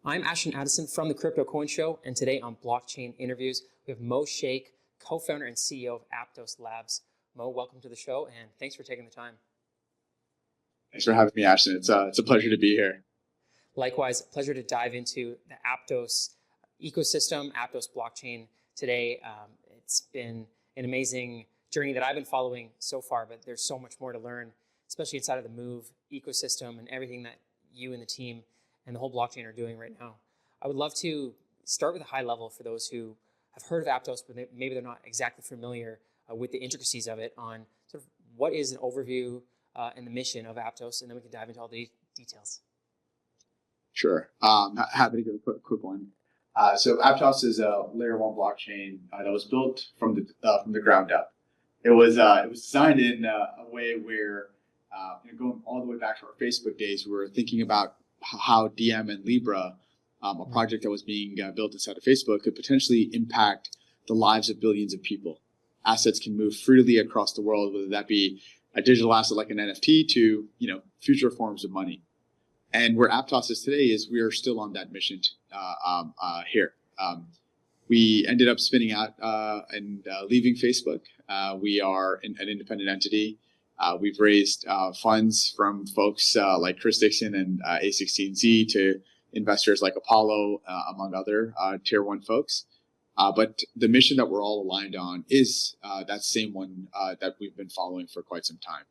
I'm Ashton Addison from the Crypto Coin Show, and today on Blockchain Interviews, we have Mo Shaikh, co-founder and CEO of Aptos Labs. Mo, welcome to the show, and thanks for taking the time. Thanks for having me, Ashton. It's a pleasure to be here. Likewise, pleasure to dive into the Aptos ecosystem, Aptos blockchain today. It's been an amazing journey that I've been following so far, but there's so much more to learn, especially inside of the Move ecosystem and everything that you and the team and the whole blockchain are doing right now. I would love to start with a high level for those who have heard of Aptos, but maybe they're not exactly familiar with the intricacies of it, on sort of what is an overview and the mission of Aptos, and then we can dive into all the details. Sure. Happy to give a quick one. So Aptos is a layer one blockchain that was built from the ground up. It was designed in a way where, going all the way back to our Facebook days, we were thinking about how DM and Libra, a project that was being built inside of Facebook, could potentially impact the lives of billions of people. Assets can move freely across the world, whether that be a digital asset like an NFT to future forms of money. And where Aptos is today is we are still on that mission here. We ended up spinning out and leaving Facebook. We are an independent entity. We've raised funds from folks like Chris Dixon and A16Z to investors like Apollo, among other tier one folks. But the mission that we're all aligned on is that same one that we've been following for quite some time.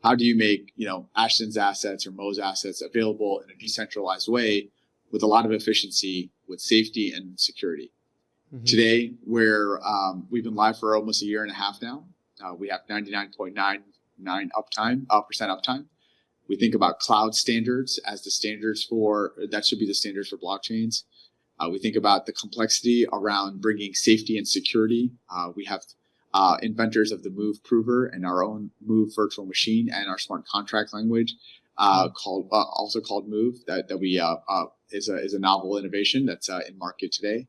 How do you make Ashton's assets or Mo's assets available in a decentralized way with a lot of efficiency, with safety and security? Mm-hmm. Today, we've been live for almost a year and a half now. We have 99.99% uptime. We think about cloud standards as the standards that should be the standards for blockchains. We think about the complexity around bringing safety and security. We have inventors of the Move Prover and our own Move virtual machine and our smart contract language, also called Move, that we is a novel innovation that's in market today.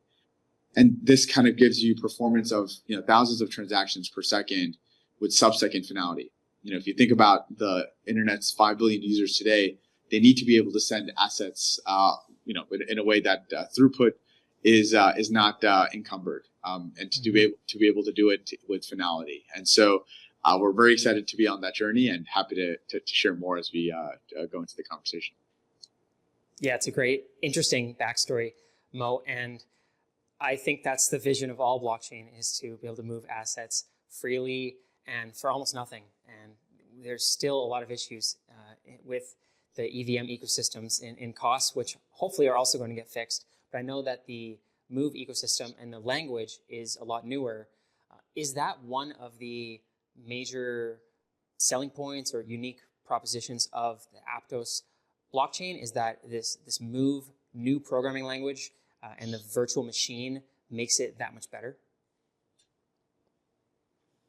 And this kind of gives you performance of thousands of transactions per second with sub-second finality. If you think about the internet's 5 billion users today, they need to be able to send assets, in a way that throughput is not encumbered, and to be able to do it with finality. And so we're very excited to be on that journey and happy to share more as we go into the conversation. Yeah, it's a great, interesting backstory, Mo, and I think that's the vision of all blockchain, is to be able to move assets freely and for almost nothing. And there's still a lot of issues with the EVM ecosystems in costs, which hopefully are also going to get fixed. But I know that the Move ecosystem and the language is a lot newer. Is that one of the major selling points or unique propositions of the Aptos blockchain? Is that this Move new programming language and the virtual machine makes it that much better?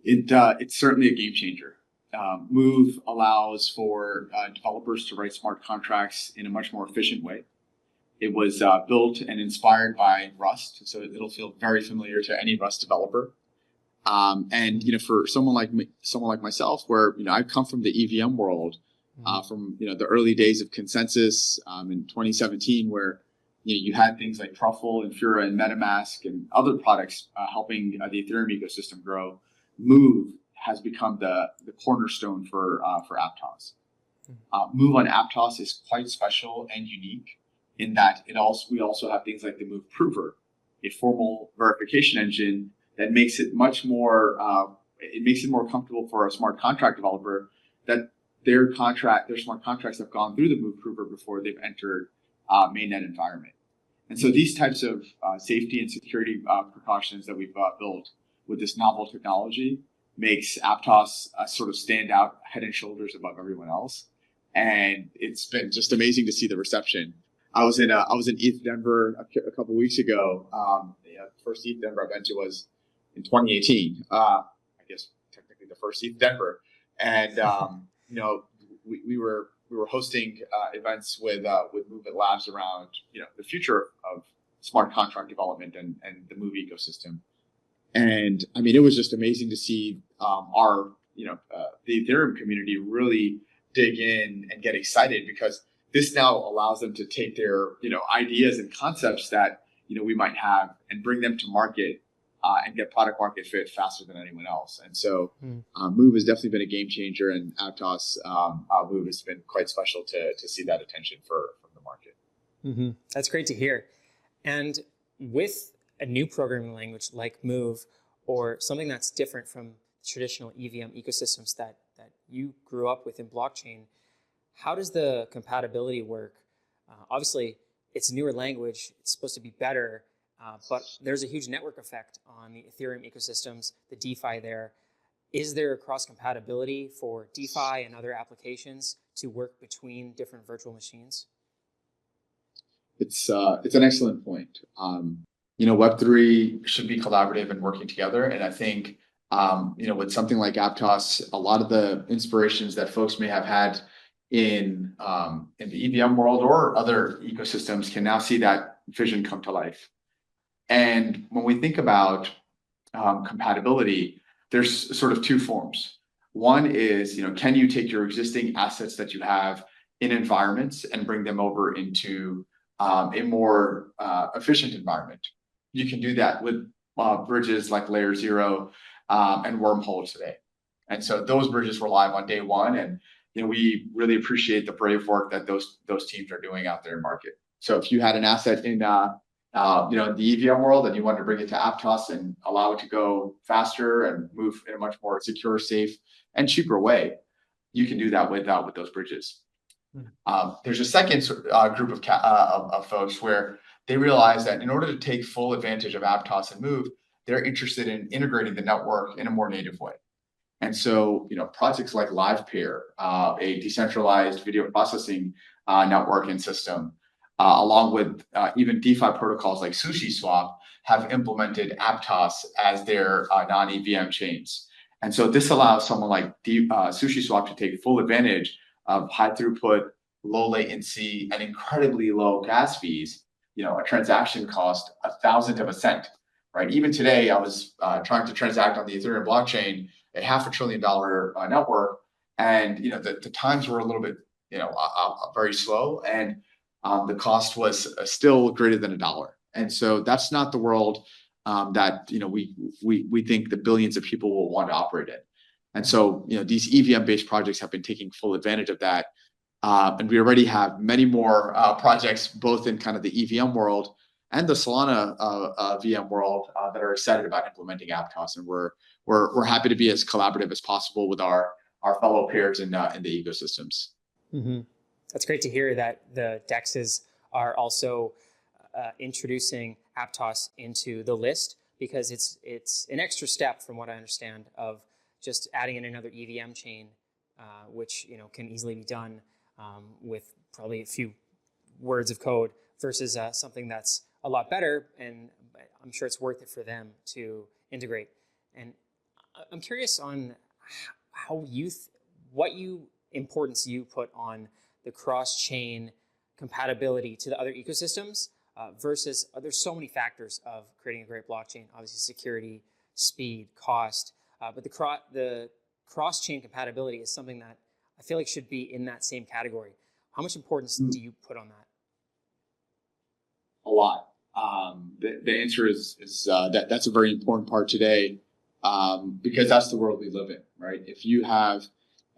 It's certainly a game changer. Move allows for developers to write smart contracts in a much more efficient way. It was built and inspired by Rust, so it'll feel very familiar to any Rust developer. And for someone like myself, where I come from the EVM world, from the early days of Consensus in 2017, where you had things like Truffle and Fura and MetaMask and other products helping the Ethereum ecosystem grow. Move has become the cornerstone for Aptos. Move on Aptos is quite special and unique in that we also have things like the Move Prover, a formal verification engine that makes it much more more comfortable for a smart contract developer that their smart contracts have gone through the Move Prover before they've entered mainnet environment. And so these types of safety and security precautions that we've built with this novel technology makes Aptos sort of stand out head and shoulders above everyone else. And it's been just amazing to see the reception. I was in ETH Denver a couple of weeks ago. The first ETH Denver I went to was in 2018. I guess technically the first ETH Denver, and we were hosting events with Move Labs around the future of smart contract development and the Move ecosystem. And I mean, it was just amazing to see the Ethereum community really dig in and get excited, because this now allows them to take their, ideas and concepts that, we might have and bring them to market and get product market fit faster than anyone else. And so Move has definitely been a game changer, and Aptos Move has been quite special to see that attention from the market. Mm-hmm. That's great to hear. And with a new programming language like Move, or something that's different from traditional EVM ecosystems that you grew up with in blockchain, how does the compatibility work? Obviously, it's a newer language. It's supposed to be better, but there's a huge network effect on the Ethereum ecosystems, the DeFi there. Is there cross-compatibility for DeFi and other applications to work between different virtual machines? It's an excellent point. Web3 should be collaborative and working together. And I think, with something like Aptos, a lot of the inspirations that folks may have had in the EVM world or other ecosystems can now see that vision come to life. And when we think about compatibility, there's sort of two forms. One is, can you take your existing assets that you have in environments and bring them over into a more efficient environment? You can do that with bridges like Layer 0 and Wormhole today. And so those bridges were live on day one, and we really appreciate the brave work that those teams are doing out there in market. So if you had an asset in the EVM world and you wanted to bring it to Aptos and allow it to go faster and move in a much more secure, safe, and cheaper way, you can do that with those bridges. There's a second group of folks where they realize that in order to take full advantage of Aptos and Move, they're interested in integrating the network in a more native way. And so, projects like LivePair, a decentralized video processing network and system, along with even DeFi protocols like SushiSwap, have implemented Aptos as their non-EVM chains. And so this allows someone like SushiSwap to take full advantage of high throughput, low latency, and incredibly low gas fees. A transaction cost 1/1000 of a cent, right? Even today, I was trying to transact on the Ethereum blockchain, a $500 billion network, and the times were a little bit very slow, and the cost was still greater than $1. And so that's not the world that we think the billions of people will want to operate in. And so these EVM-based projects have been taking full advantage of that. And we already have many more projects, both in kind of the EVM world and the Solana VM world, that are excited about implementing Aptos. And we're happy to be as collaborative as possible with our fellow peers in the ecosystems. Mm-hmm. That's great to hear that the DEXs are also introducing Aptos into the list, because it's an extra step, from what I understand, of just adding in another EVM chain, which can easily be done with probably a few words of code, versus something that's a lot better, and I'm sure it's worth it for them to integrate. And I'm curious on how what importance you put on the cross-chain compatibility to the other ecosystems versus there's so many factors of creating a great blockchain. Obviously, security, speed, cost, but the cross-chain compatibility is something that I feel like should be in that same category. How much importance do you put on that? A lot. The answer is that's a very important part today, because that's the world we live in, right? If you have,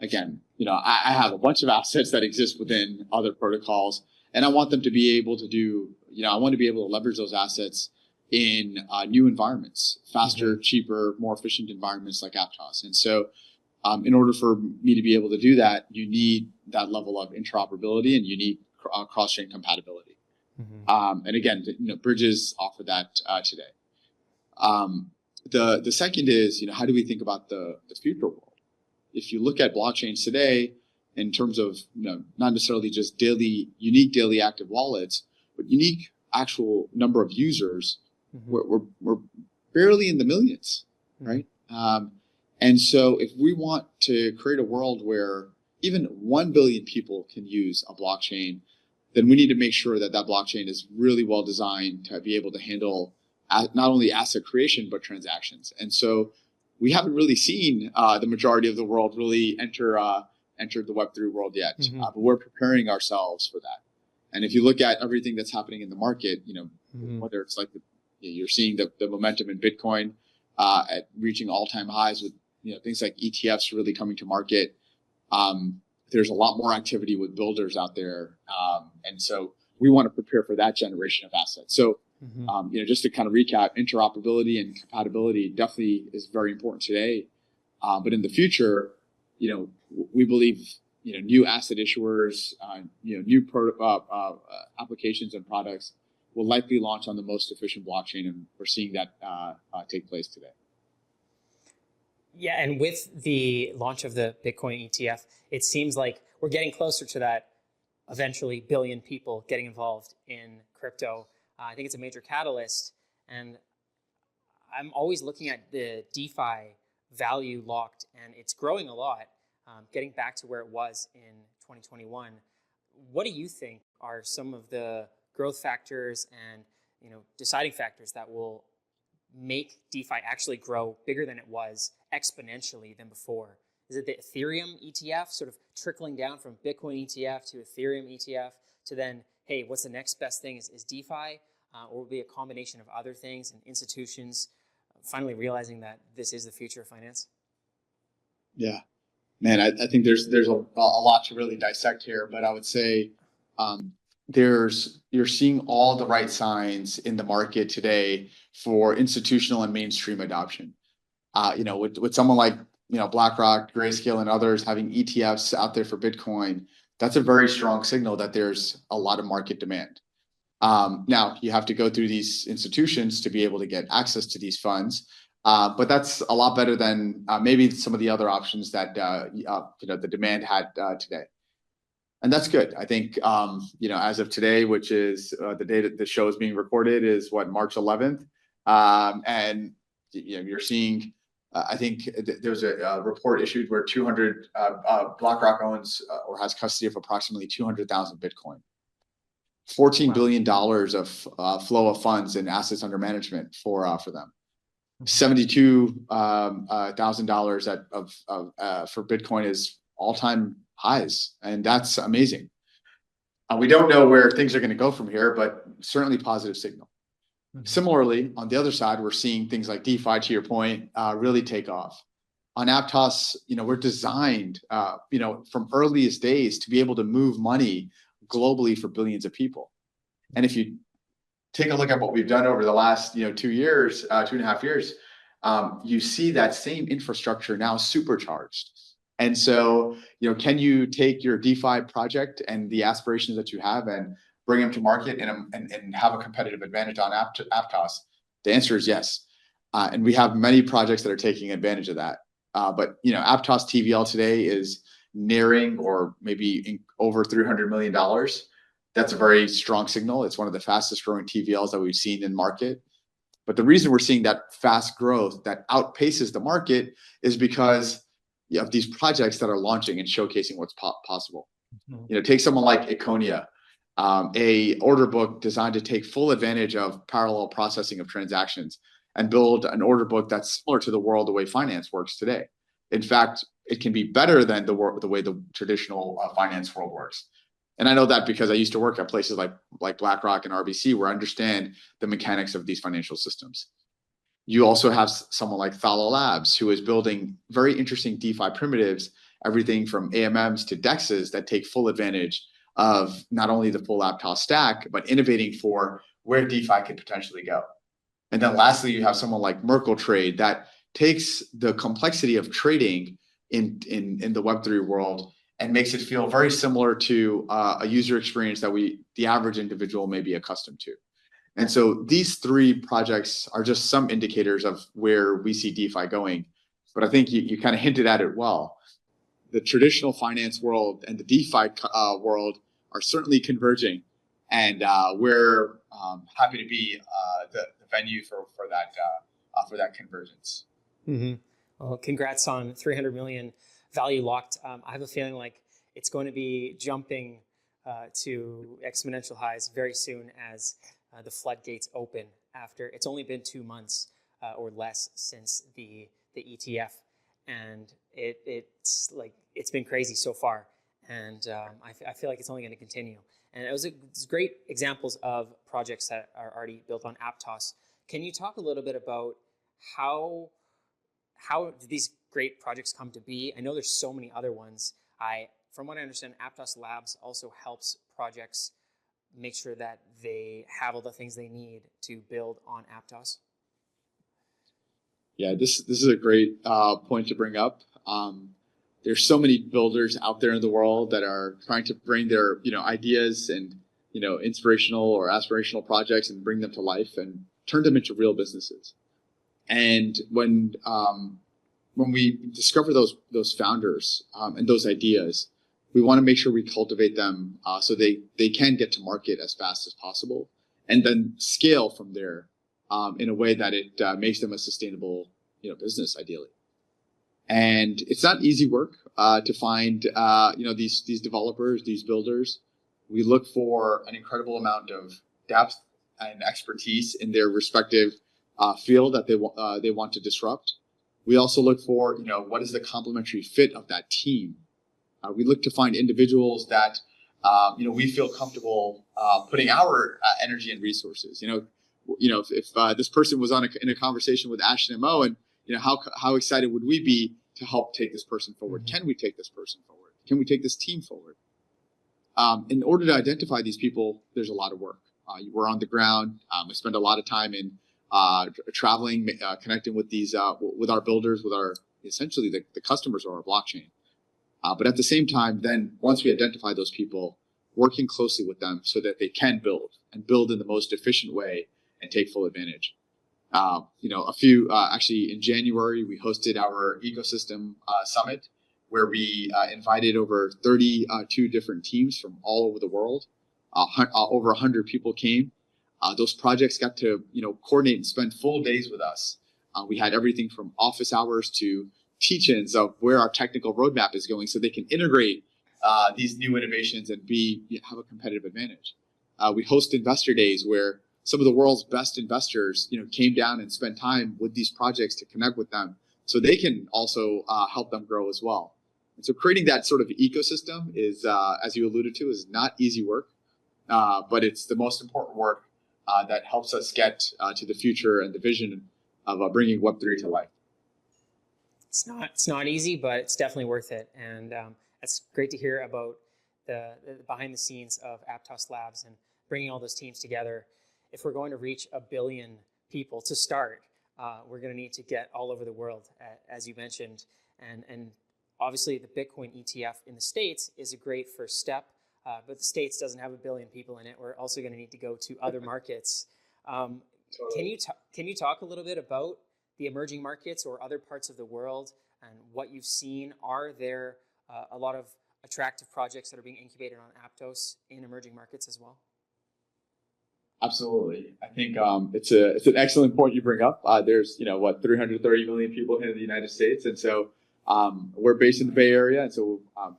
again, I have a bunch of assets that exist within other protocols, and I want them to be able to do, I want to be able to leverage those assets in new environments, faster, cheaper, more efficient environments like Aptos. And so in order for me to be able to do that, you need that level of interoperability, and you need cross-chain compatibility. And again, bridges offer that today. The second is, how do we think about the future world? If you look at blockchains today, in terms of not necessarily just unique daily active wallets, but unique actual number of users, we're barely in the millions, right? And so if we want to create a world where even 1 billion people can use a blockchain, then we need to make sure that blockchain is really well designed to be able to handle not only asset creation, but transactions. And so we haven't really seen the majority of the world really enter entered the Web3 world yet, Mm-hmm. but we're preparing ourselves for that. And if you look at everything that's happening in the market, whether it's like you're seeing the momentum in Bitcoin at reaching all-time highs with things like ETFs really coming to market. There's a lot more activity with builders out there, and so we want to prepare for that generation of assets. So, just to kind of recap, interoperability and compatibility definitely is very important today, but in the future, we believe new asset issuers, new applications and products will likely launch on the most efficient blockchain, and we're seeing that take place today. Yeah, and with the launch of the Bitcoin ETF, it seems like we're getting closer to that eventually billion people getting involved in crypto. I think it's a major catalyst, and I'm always looking at the DeFi value locked, and it's growing a lot, getting back to where it was in 2021. What do you think are some of the growth factors and deciding factors that will make DeFi actually grow bigger than it was exponentially than before? Is it the Ethereum ETF sort of trickling down from Bitcoin ETF to Ethereum ETF to then, hey, what's the next best thing is DeFi? Or will it be a combination of other things and institutions finally realizing that this is the future of finance? Yeah, man, I think there's a lot to really dissect here, but I would say you're seeing all the right signs in the market today for institutional and mainstream adoption. With someone like BlackRock, Grayscale, and others having ETFs out there for Bitcoin, that's a very strong signal that there's a lot of market demand. Now you have to go through these institutions to be able to get access to these funds, but that's a lot better than maybe some of the other options that the demand had today. And that's good. I think, as of today, which is the day that the show is being recorded, is March 11th. And you're seeing, I think there's a report issued where BlackRock owns or has custody of approximately 200,000 Bitcoin. $14 billion of flow of funds and assets under management for them. $72,000 for Bitcoin is all-time highs, and that's amazing. We don't know where things are going to go from here, but certainly positive signal. Similarly, on the other side, we're seeing things like DeFi, to your point, really take off. On Aptos, we're designed, from earliest days to be able to move money globally for billions of people. And if you take a look at what we've done over the last 2 years, 2.5 years, you see that same infrastructure now supercharged. And so, can you take your DeFi project and the aspirations that you have and bring them to market and have a competitive advantage on Aptos? The answer is yes. And we have many projects that are taking advantage of that. But Aptos TVL today is nearing or maybe over $300 million. That's a very strong signal. It's one of the fastest growing TVLs that we've seen in market. But the reason we're seeing that fast growth that outpaces the market is because of these projects that are launching and showcasing what's possible. Take someone like Iconia, a order book designed to take full advantage of parallel processing of transactions and build an order book that's similar to the way finance works today. In fact, it can be better than the way the traditional finance world works. And I know that because I used to work at places like BlackRock and RBC, where I understand the mechanics of these financial systems. You also have someone like Thala Labs, who is building very interesting DeFi primitives, everything from AMMs to DEXs that take full advantage of not only the full Aptos stack, but innovating for where DeFi could potentially go. And then lastly, you have someone like Merkle Trade that takes the complexity of trading in the Web3 world and makes it feel very similar to a user experience that the average individual may be accustomed to. And so these three projects are just some indicators of where we see DeFi going. But I think you kind of hinted at it well. The traditional finance world and the DeFi world are certainly converging. And we're happy to be the venue for that convergence. Mm-hmm. Well, congrats on 300 million value locked. I have a feeling like it's going to be jumping to exponential highs very soon as the floodgates open. After it's only been 2 months or less since the ETF. and it's been crazy so far, and I feel like it's only going to continue. And it's great examples of projects that are already built on Aptos. Can you talk a little bit about how do these great projects come to be? I know there's so many other ones. From what I understand, Aptos Labs also helps projects make sure that they have all the things they need to build on Aptos. Yeah, this is a great point to bring up. There's so many builders out there in the world that are trying to bring their ideas and inspirational or aspirational projects and bring them to life and turn them into real businesses. And when we discover those founders and those ideas, we want to make sure we cultivate them so they can get to market as fast as possible, and then scale from there in a way that it makes them a sustainable business, ideally. And it's not easy work to find these developers, these builders. We look for an incredible amount of depth and expertise in their respective field that they want to disrupt. We also look for what is the complementary fit of that team. We look to find individuals that we feel comfortable putting our energy and resources. If this person was in a conversation with Ashton and Mo, and how excited would we be to help take this person forward? Mm-hmm. Can we take this person forward? Can we take this team forward? In order to identify these people, there's a lot of work. We're on the ground. We spend a lot of time in traveling, connecting with these with our builders, with our essentially the customers of our blockchain. But at the same time, then once we identify those people, working closely with them so that they can build in the most efficient way and take full advantage. Actually in January, we hosted our ecosystem summit, where we invited over 32 different teams from all over the world. Over 100 people came. Those projects got to coordinate and spend full days with us. We had everything from office hours to teach-ins of where our technical roadmap is going, so they can integrate these new innovations and have a competitive advantage. We host investor days where some of the world's best investors came down and spent time with these projects to connect with them, so they can also help them grow as well. And so creating that sort of ecosystem is, as you alluded to, is not easy work, but it's the most important work that helps us get to the future and the vision of bringing Web3 to life. It's not easy, but it's definitely worth it. And it's great to hear about the behind the scenes of Aptos Labs and bringing all those teams together. If we're going to reach 1 billion people to start, we're going to need to get all over the world, as you mentioned. And obviously, the Bitcoin ETF in the States is a great first step, but the States doesn't have 1 billion people in it. We're also going to need to go to other markets. Totally. Can you talk a little bit about the emerging markets or other parts of the world and what you've seen? Are there a lot of attractive projects that are being incubated on Aptos in emerging markets as well? Absolutely. I think it's an excellent point you bring up. There's 330 million people here in the United States, and so we're based in the Bay Area, and so I'm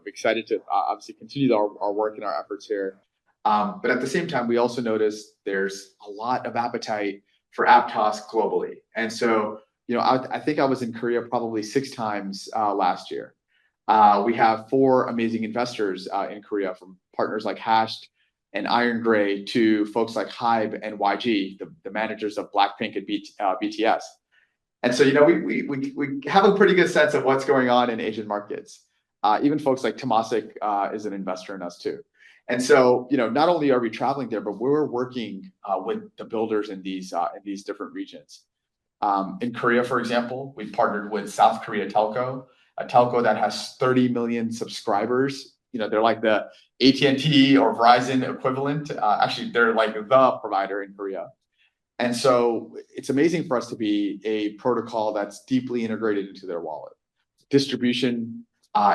excited to obviously continue our work and our efforts here. But at the same time, we also notice there's a lot of appetite for Aptos globally, and so I think I was in Korea probably 6 times last year. We have 4 amazing investors in Korea, from partners like Hashed and Iron Gray to folks like Hybe and YG, the managers of Blackpink and BTS. And so, we have a pretty good sense of what's going on in Asian markets. Even folks like Temasek is an investor in us too. And so, not only are we traveling there, but we're working with the builders in these different regions. In Korea, for example, we partnered with South Korea Telco, a telco that has 30 million subscribers. They're like the AT&T or Verizon equivalent. Actually, they're like the provider in Korea. And so it's amazing for us to be a protocol that's deeply integrated into their wallet. Distribution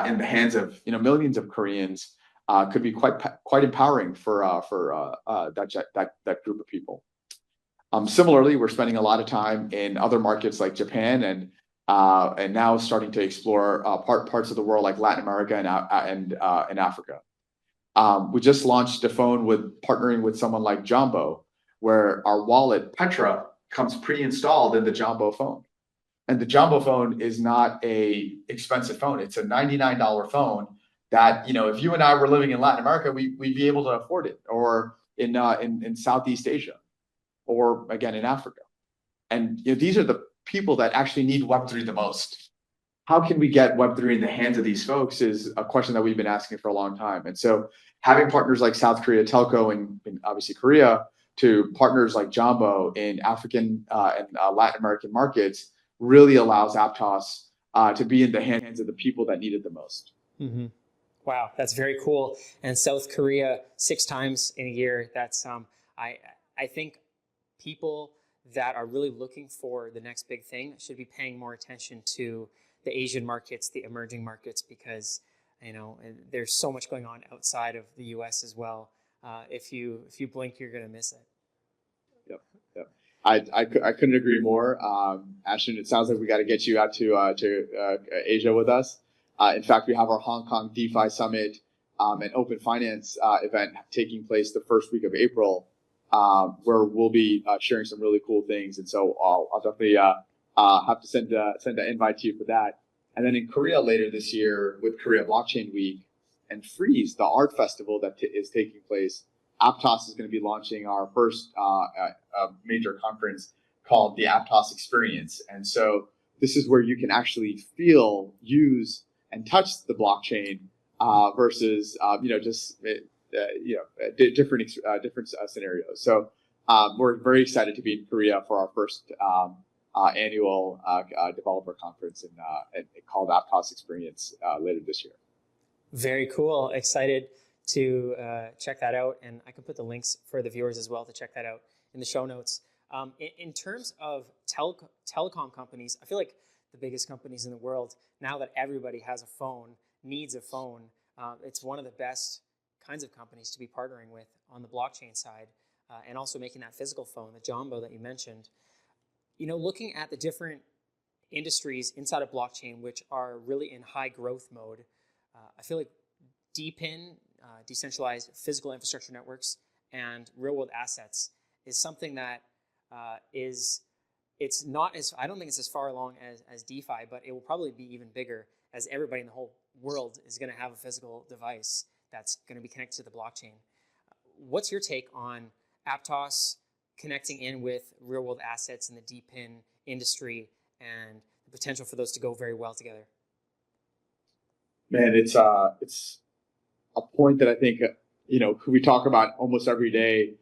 in the hands of millions of Koreans could be quite empowering for that group of people. Similarly, we're spending a lot of time in other markets like Japan and now starting to explore parts of the world like Latin America and Africa. We just launched a phone partnering with someone like Jumbo, where our wallet Petra comes pre-installed in the Jumbo phone. And the Jumbo phone is not a expensive phone. It's a $99 phone that, if you and I were living in Latin America, we'd be able to afford it, or in Southeast Asia, or again in Africa. And these are the people that actually need Web3 the most. How can we get Web3 in the hands of these folks is a question that we've been asking for a long time. And so having partners like South Korea Telco and obviously Korea, to partners like Jumbo in African and Latin American markets really allows Aptos to be in the hands of the people that need it the most. Mm-hmm. Wow, that's very cool. And South Korea 6 times in a year. That's I think people that are really looking for the next big thing should be paying more attention to the Asian markets, the emerging markets, because there's so much going on outside of the U.S. as well. If you blink, you're going to miss it. Yep. I couldn't agree more. Ashton, it sounds like we got to get you out to Asia with us. In fact, we have our Hong Kong DeFi Summit and Open Finance event taking place the first week of April, where we'll be sharing some really cool things. And so I'll definitely have to send an invite to you for that. And then in Korea later this year with Korea Blockchain Week and Freeze, the art festival that is taking place, Aptos is going to be launching our first major conference called the Aptos Experience. And so this is where you can actually feel, use, and touch the blockchain versus different scenarios. So we're very excited to be in Korea for our first annual developer conference called Aptos Experience later this year. Very cool. Excited to check that out, and I can put the links for the viewers as well to check that out in the show notes. In terms of telecom companies, I feel like the biggest companies in the world, now that everybody has a phone, needs a phone, it's one of the best kinds of companies to be partnering with on the blockchain side, and also making that physical phone, the Jumbo that you mentioned. Looking at the different industries inside of blockchain, which are really in high growth mode, I feel like DePIN, decentralized physical infrastructure networks, and real world assets is something that it's not as, I don't think it's as far along as DeFi, but it will probably be even bigger as everybody in the whole world is going to have a physical device that's going to be connected to the blockchain. What's your take on Aptos connecting in with real world assets in the DePIN industry and the potential for those to go very well together? Man, it's a point that I think we talk about almost every day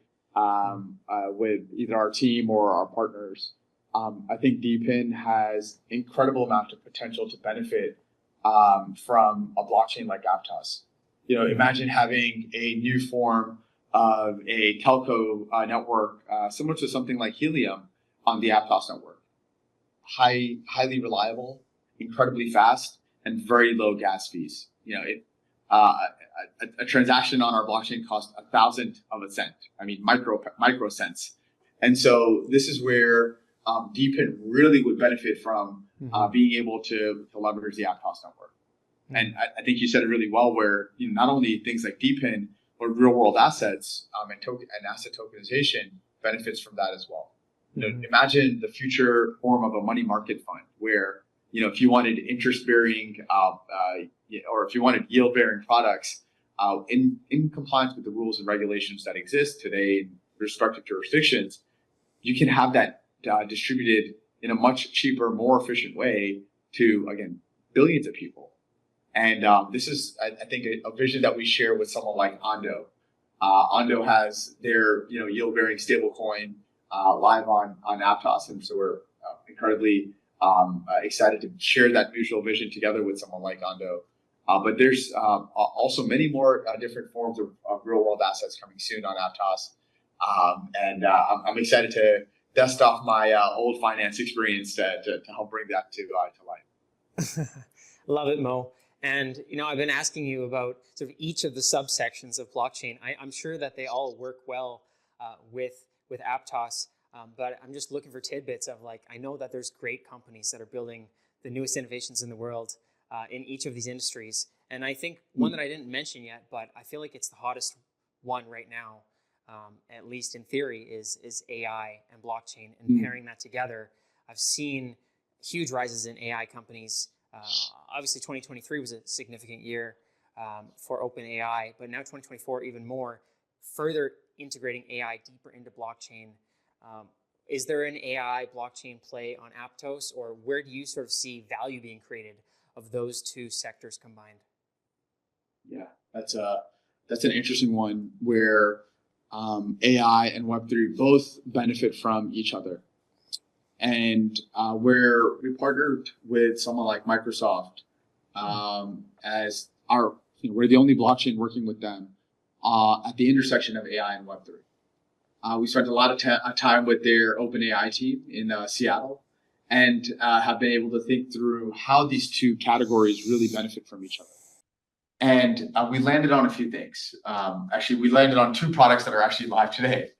with either our team or our partners. I think DePIN has incredible amount of potential to benefit from a blockchain like Aptos. Imagine having a new form of a telco network similar to something like Helium on the Aptos network. Highly reliable, incredibly fast, and very low gas fees. A transaction on our blockchain costs 1,000th of a cent. I mean, micro cents. And so this is where DePIN really would benefit from being able to leverage the Aptos network. And I think you said it really well, where not only things like DePIN, but real world assets and asset tokenization benefits from that as well. Imagine the future form of a money market fund, where if you wanted interest bearing or if you wanted yield bearing products in compliance with the rules and regulations that exist today in respective jurisdictions, you can have that distributed in a much cheaper, more efficient way to, again, billions of people. And this is, I think, a vision that we share with someone like Ondo. Ondo has their yield-bearing stablecoin live on Aptos, and so we're incredibly excited to share that mutual vision together with someone like Ondo. But there's also many more different forms of real-world assets coming soon on Aptos, and I'm excited to dust off my old finance experience to help bring that to life. Love it, Mo. And I've been asking you about sort of each of the subsections of blockchain. I'm sure that they all work well with Aptos, but I'm just looking for tidbits of, like, I know that there's great companies that are building the newest innovations in the world in each of these industries. And I think one that I didn't mention yet, but I feel like it's the hottest one right now, at least in theory, is AI and blockchain, and pairing that together. I've seen huge rises in AI companies. Obviously, 2023 was a significant year for OpenAI, but now 2024 even more, further integrating AI deeper into blockchain. Is there an AI blockchain play on Aptos, or where do you sort of see value being created of those two sectors combined? Yeah, that's an interesting one where AI and Web3 both benefit from each other. And where we partnered with someone like Microsoft as our, we're the only blockchain working with them at the intersection of AI and Web3. We spent a lot of time with their OpenAI team in Seattle and have been able to think through how these two categories really benefit from each other. And we landed on a few things. Actually, we landed on two products that are actually live today.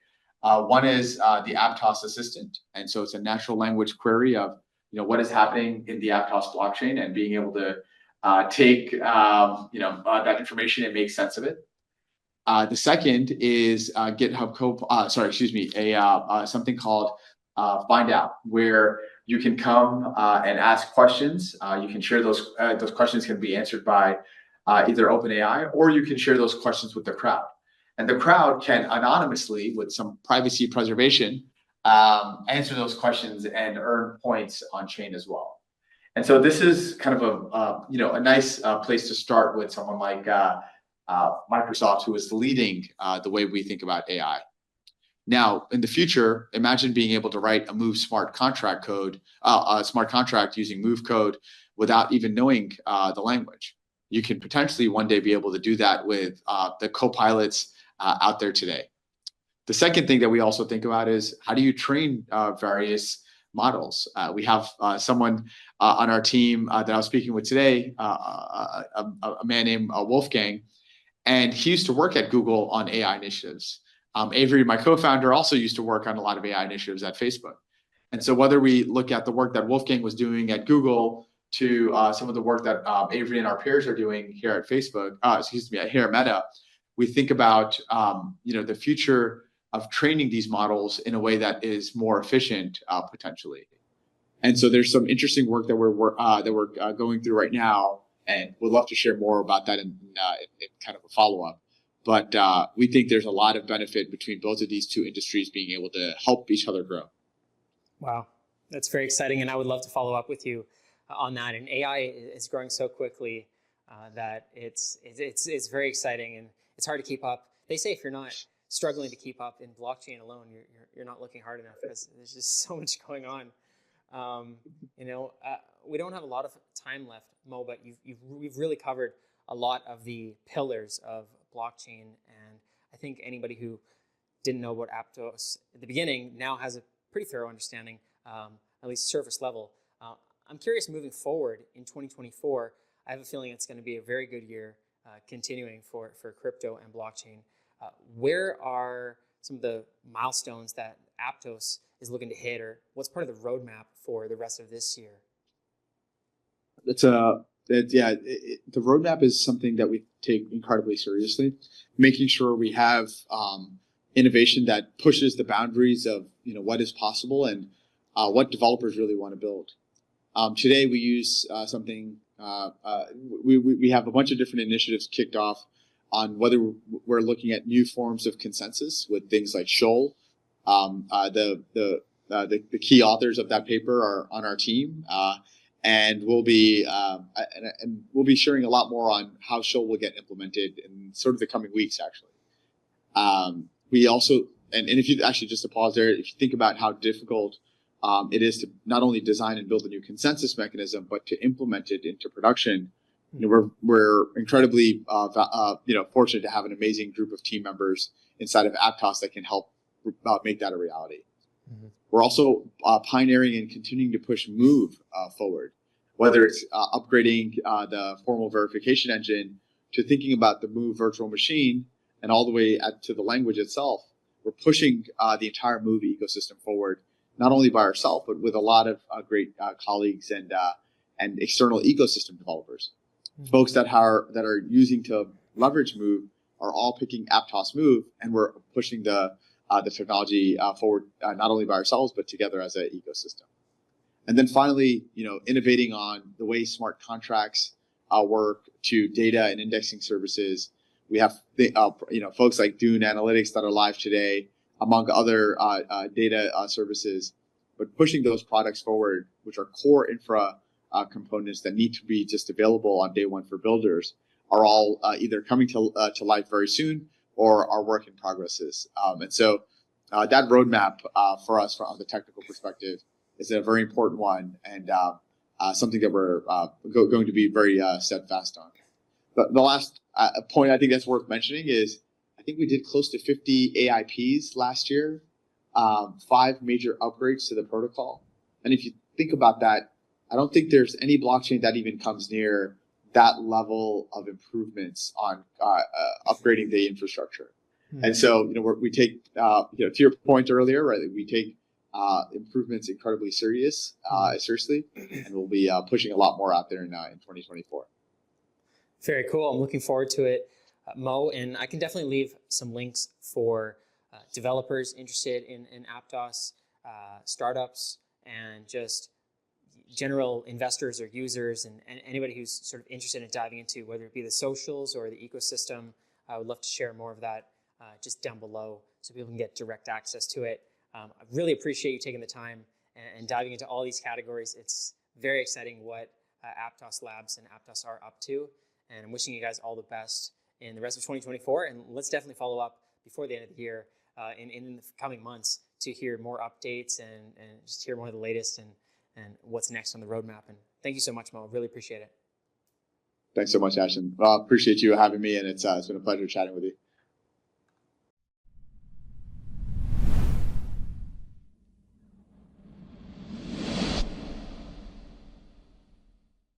One is the Aptos Assistant, and so it's a natural language query of what is happening in the Aptos blockchain and being able to take that information and make sense of it. The second is GitHub something called Find Out, where you can come and ask questions. You can share those questions can be answered by either OpenAI, or you can share those questions with the crowd. And the crowd can anonymously, with some privacy preservation, answer those questions and earn points on chain as well. And so this is kind of a nice place to start with someone like Microsoft, who is leading the way we think about AI. Now, in the future, imagine being able to write a Move smart contract using Move code without even knowing the language. You can potentially one day be able to do that with the co-pilots out there today. The second thing that we also think about is how do you train various models? We have someone on our team that I was speaking with today, a man named Wolfgang, and he used to work at Google on AI initiatives. Avery, my co-founder, also used to work on a lot of AI initiatives at Facebook. And so whether we look at the work that Wolfgang was doing at Google to some of the work that Avery and our peers are doing here at Facebook, here at Meta, we think about the future of training these models in a way that is more efficient potentially. And so there's some interesting work that we're going through right now, and we'd love to share more about that in kind of a follow-up. But we think there's a lot of benefit between both of these two industries being able to help each other grow. Wow, that's very exciting, and I would love to follow up with you on that. And AI is growing so quickly that it's very exciting, and it's hard to keep up. They say if you're not struggling to keep up in blockchain alone, you're not looking hard enough, because there's just so much going on. We don't have a lot of time left, Mo, but we've really covered a lot of the pillars of blockchain, and I think anybody who didn't know about Aptos at the beginning now has a pretty thorough understanding, at least surface level. I'm curious, moving forward in 2024, I have a feeling it's going to be a very good year continuing for crypto and blockchain. Where are some of the milestones that Aptos is looking to hit, or what's part of the roadmap for the rest of this year? The roadmap is something that we take incredibly seriously, making sure we have innovation that pushes the boundaries of what is possible and what developers really want to build. Today we use something. We have a bunch of different initiatives kicked off on whether we're looking at new forms of consensus with things like Shoal. The key authors of that paper are on our team, and we'll be sharing a lot more on how Shoal will get implemented in sort of the coming weeks. Actually, we also and if you actually just to pause there, if you think about how difficult it is to not only design and build a new consensus mechanism, but to implement it into production. We're incredibly fortunate to have an amazing group of team members inside of Aptos that can help make that a reality. Mm-hmm. We're also pioneering and continuing to push Move forward, whether it's upgrading the formal verification engine to thinking about the Move virtual machine and all the way to the language itself. We're pushing the entire Move ecosystem forward, not only by ourselves, but with a lot of great colleagues and external ecosystem developers. Mm-hmm. Folks that are using to leverage Move are all picking Aptos Move, and we're pushing the technology forward not only by ourselves, but together as an ecosystem. And then finally, innovating on the way smart contracts work to data and indexing services. We have folks like Dune Analytics that are live today, among other data services. But pushing those products forward, which are core infra components that need to be just available on day one for builders, are all either coming to life very soon or are work in progresses. And so that roadmap for us from the technical perspective is a very important one, and something that we're going to be very steadfast on. But the last point I think that's worth mentioning is I think we did close to 50 AIPs last year, 5 major upgrades to the protocol. And if you think about that, I don't think there's any blockchain that even comes near that level of improvements on upgrading the infrastructure. Mm-hmm. And so, we take, to your point earlier, right? We take improvements incredibly seriously, and we'll be pushing a lot more out there in 2024. Very cool. I'm looking forward to it, Mo, and I can definitely leave some links for developers interested in Aptos, startups, and just general investors or users, and anybody who's sort of interested in diving into whether it be the socials or the ecosystem. I would love to share more of that just down below so people can get direct access to it. I really appreciate you taking the time and diving into all these categories. It's very exciting what Aptos Labs and Aptos are up to, and I'm wishing you guys all the best in the rest of 2024, and let's definitely follow up before the end of the year in the coming months to hear more updates and just hear more of the latest and what's next on the roadmap. And thank you so much, Mo. Really appreciate it. Thanks so much, Ashton. Well, appreciate you having me, and it's been a pleasure chatting with you.